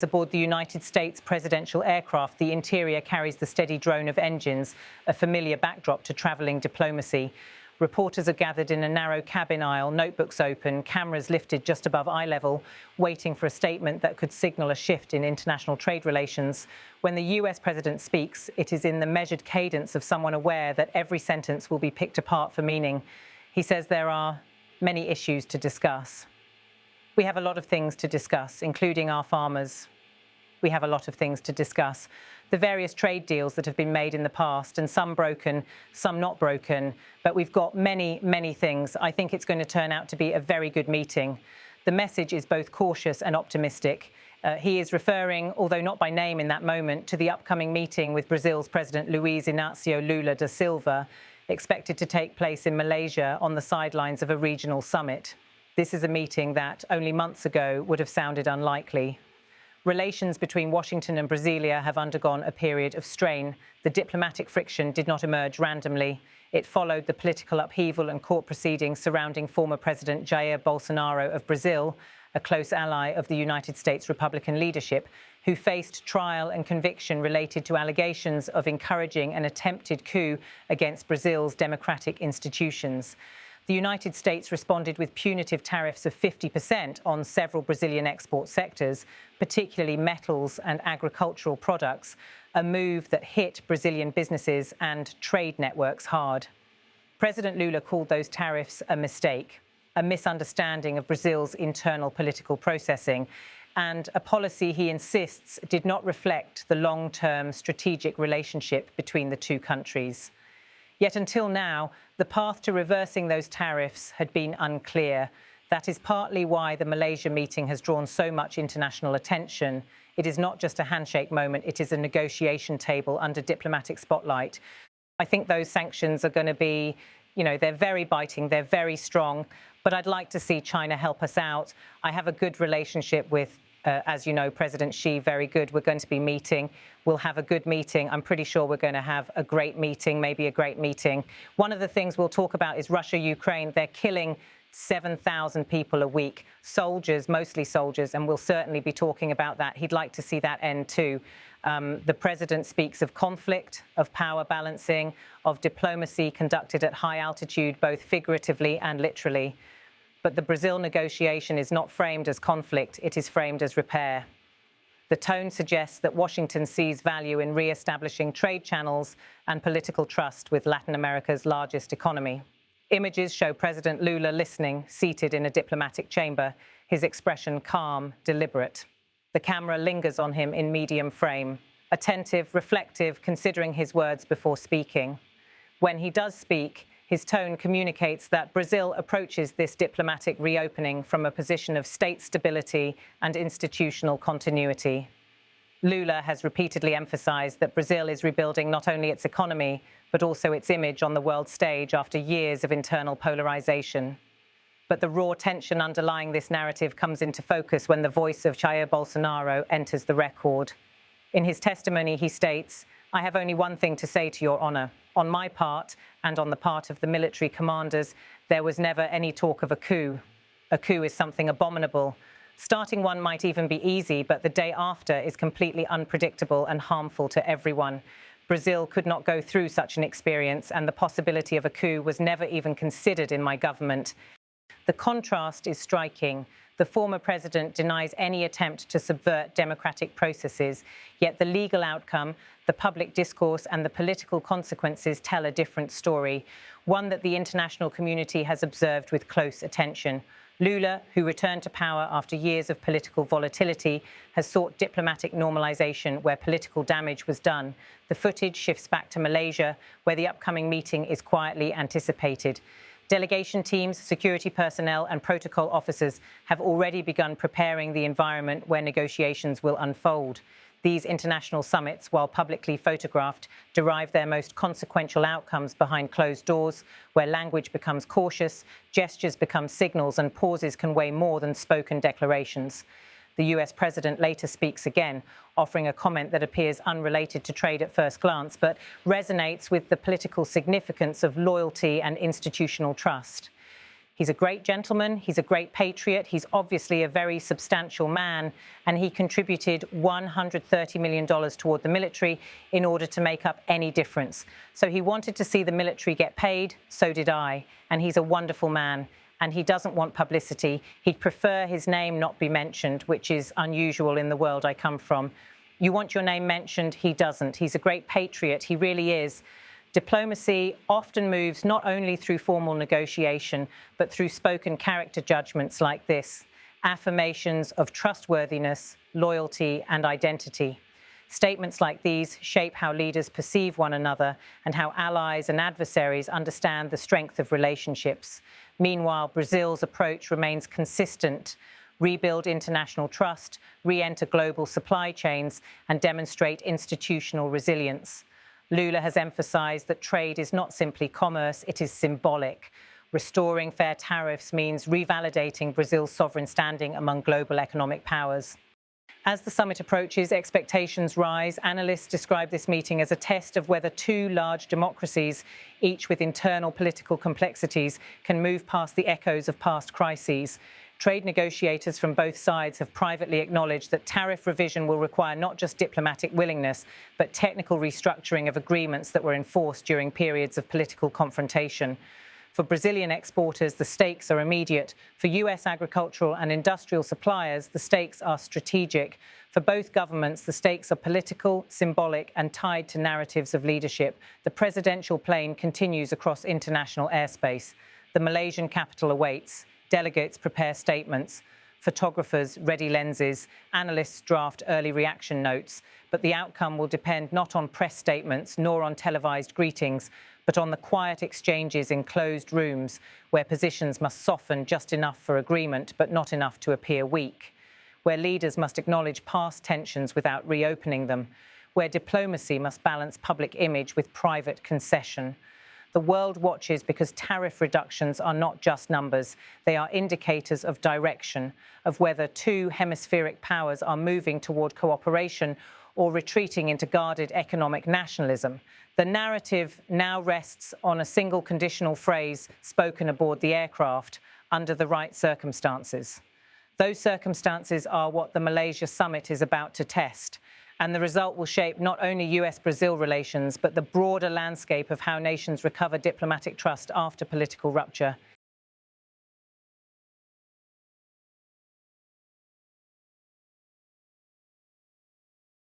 Aboard the United States presidential aircraft, the interior carries the steady drone of engines, a familiar backdrop to travelling diplomacy. Reporters are gathered in a narrow cabin aisle, notebooks open, cameras lifted just above eye level, waiting for a statement that could signal a shift in international trade relations. When the US president speaks, it is in the measured cadence of someone aware that every sentence will be picked apart for meaning. He says there are many issues to discuss. We have a lot of things to discuss, including our farmers. We have a lot of things to discuss. The various trade deals that have been made in the past, and some broken, some not broken, but we've got many, many things. I think it's going to turn out to be a very good meeting. The message is both cautious and optimistic. He is referring, although not by name in that moment, to the upcoming meeting with Brazil's President Luiz Inácio Lula da Silva, expected to take place in Malaysia on the sidelines of a regional summit. This is a meeting that only months ago would have sounded unlikely. Relations between Washington and Brasilia have undergone a period of strain. The diplomatic friction did not emerge randomly. It followed the political upheaval and court proceedings surrounding former President Jair Bolsonaro of Brazil, a close ally of the United States Republican leadership, who faced trial and conviction related to allegations of encouraging an attempted coup against Brazil's democratic institutions. The United States responded with punitive tariffs of 50% on several Brazilian export sectors, particularly metals and agricultural products, a move that hit Brazilian businesses and trade networks hard. President Lula called those tariffs a mistake, a misunderstanding of Brazil's internal political processing, and a policy he insists did not reflect the long-term strategic relationship between the two countries. Yet until now, the path to reversing those tariffs had been unclear. That is partly why the Malaysia meeting has drawn so much international attention. It is not just a handshake moment, it is a negotiation table under diplomatic spotlight. I think those sanctions are going to be, they're very biting, they're very strong, but I'd like to see China help us out. I have a good relationship with as you know, President Xi, very good. We're going to be meeting. We'll have a good meeting. I'm pretty sure we're going to have a great meeting, maybe a great meeting. One of the things we'll talk about is Russia, Ukraine. They're killing 7,000 people a week, soldiers, mostly soldiers, and we'll certainly be talking about that. He'd like to see that end too. The president speaks of conflict, of power balancing, of diplomacy conducted at high altitude, both figuratively and literally. But the Brazil negotiation is not framed as conflict, it is framed as repair. The tone suggests that Washington sees value in re-establishing trade channels and political trust with Latin America's largest economy. Images show President Lula listening, seated in a diplomatic chamber, his expression calm, deliberate. The camera lingers on him in medium frame, attentive, reflective, considering his words before speaking. When he does speak, his tone communicates that Brazil approaches this diplomatic reopening from a position of state stability and institutional continuity. Lula has repeatedly emphasized that Brazil is rebuilding not only its economy, but also its image on the world stage after years of internal polarization. But the raw tension underlying this narrative comes into focus when the voice of Jair Bolsonaro enters the record. In his testimony, he states, "I have only one thing to say to Your Honor. On my part, and on the part of the military commanders, there was never any talk of a coup. A coup is something abominable. Starting one might even be easy, but the day after is completely unpredictable and harmful to everyone. Brazil could not go through such an experience, and the possibility of a coup was never even considered in my government." The contrast is striking. The former president denies any attempt to subvert democratic processes, yet the legal outcome, the public discourse and the political consequences tell a different story, one that the international community has observed with close attention. Lula, who returned to power after years of political volatility, has sought diplomatic normalization where political damage was done. The footage shifts back to Malaysia, where the upcoming meeting is quietly anticipated. Delegation teams, security personnel and protocol officers have already begun preparing the environment where negotiations will unfold. These international summits, while publicly photographed, derive their most consequential outcomes behind closed doors, where language becomes cautious, gestures become signals, and pauses can weigh more than spoken declarations. The US president later speaks again, offering a comment that appears unrelated to trade at first glance, but resonates with the political significance of loyalty and institutional trust. He's a great gentleman, he's a great patriot, he's obviously a very substantial man, and he contributed $130 million toward the military in order to make up any difference. So he wanted to see the military get paid, so did I, and he's a wonderful man. And he doesn't want publicity. He'd prefer his name not be mentioned, which is unusual in the world I come from. You want your name mentioned, he doesn't. He's a great patriot, he really is. Diplomacy often moves not only through formal negotiation, but through spoken character judgments like this, affirmations of trustworthiness, loyalty, and identity. Statements like these shape how leaders perceive one another and how allies and adversaries understand the strength of relationships. Meanwhile, Brazil's approach remains consistent: rebuild international trust, re-enter global supply chains, and demonstrate institutional resilience. Lula has emphasized that trade is not simply commerce, it is symbolic. Restoring fair tariffs means revalidating Brazil's sovereign standing among global economic powers. As the summit approaches, expectations rise. Analysts describe this meeting as a test of whether two large democracies, each with internal political complexities, can move past the echoes of past crises. Trade negotiators from both sides have privately acknowledged that tariff revision will require not just diplomatic willingness, but technical restructuring of agreements that were enforced during periods of political confrontation. For Brazilian exporters, the stakes are immediate. For US agricultural and industrial suppliers, the stakes are strategic. For both governments, the stakes are political, symbolic, and tied to narratives of leadership. The presidential plane continues across international airspace. The Malaysian capital awaits. Delegates prepare statements. Photographers ready lenses. Analysts draft early reaction notes. But the outcome will depend not on press statements nor on televised greetings, but on the quiet exchanges in closed rooms where positions must soften just enough for agreement, but not enough to appear weak, where leaders must acknowledge past tensions without reopening them, where diplomacy must balance public image with private concession. The world watches because tariff reductions are not just numbers. They are indicators of direction, of whether two hemispheric powers are moving toward cooperation or retreating into guarded economic nationalism. The narrative now rests on a single conditional phrase spoken aboard the aircraft: under the right circumstances. Those circumstances are what the Malaysia summit is about to test, and the result will shape not only US-Brazil relations, but the broader landscape of how nations recover diplomatic trust after political rupture.